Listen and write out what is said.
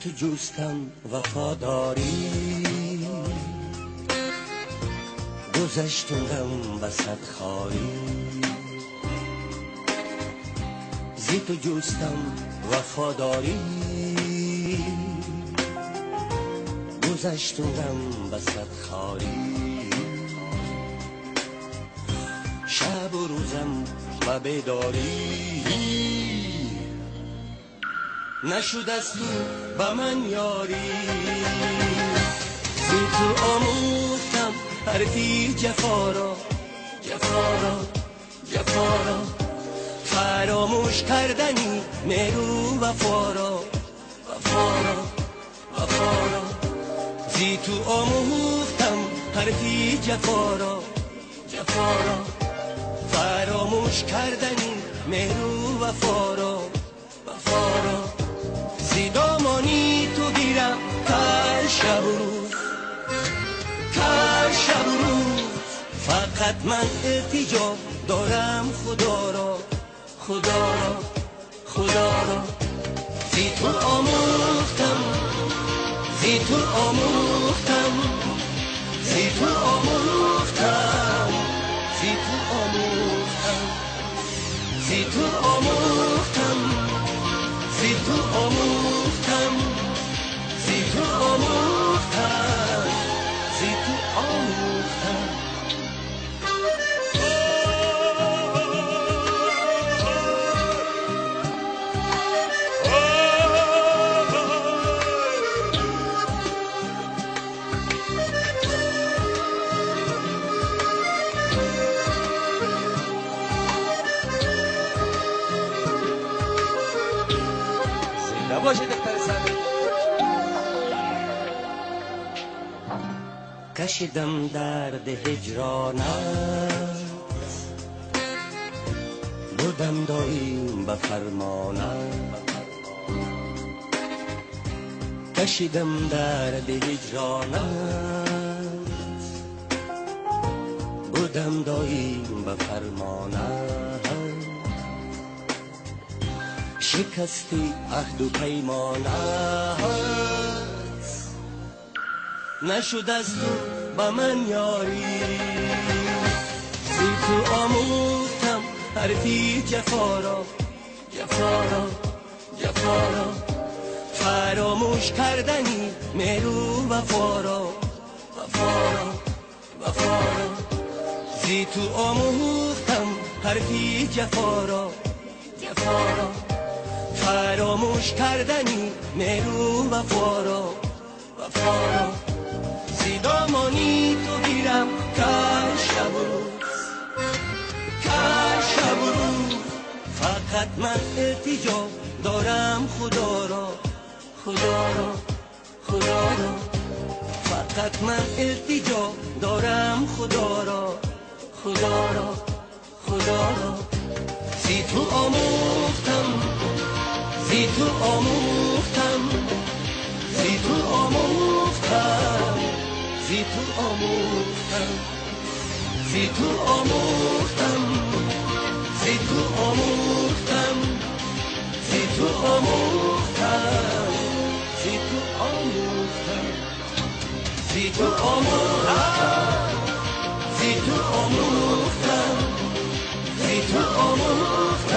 تو جوستم وفاداری، گذشتم وسط خاری، زی تو جوستم وفاداری، گذشتم وسط خاری، شب و روزم و بیداری، نشد از تو با من یاری، زی تو آموختم حرفی جفا را، فراموش کردنی مهرو وفا را، زی تو آموختم حرفی جفا را، فراموش کردنی مهرو وفا را، زی دامانی تو گیرم کار شب و روز، فقط من التجا دارم خدا را، زی تو آموختم، زی تو آموختم، زی تو آموختم، زی تو آموختم، زی تو آموختم، زی تو آموختم، زی تو آموختم، زی تو آموختم. باشه دختر ساده کشیدم درد هجرانت، بودم دایم به فرمانت، کشیدم درد هجرانت، بودم دایم به فرمانت، شکستی عهد و پیمانت، نشد از تو با من یاری، زی تو آموختم حرفی جفا را، فراموش کردنی مهرو وفا را، زی تو آموختم حرفی جفا را، فراموش کردنی مهرو وفا را، زی دامانی تو گیرم کار شب و روز، فقط من التجا دارم خدا را، فقط من التجا دارم خدا را، زی تو آموختم، زی تو آموختم، زی تو آموختم، زی تو آموختم، زی تو آموختم، زی تو آموختم، زی تو آموختم، زی تو آموختم، زی تو آموختم، زی تو آموختم، زی تو آموختم.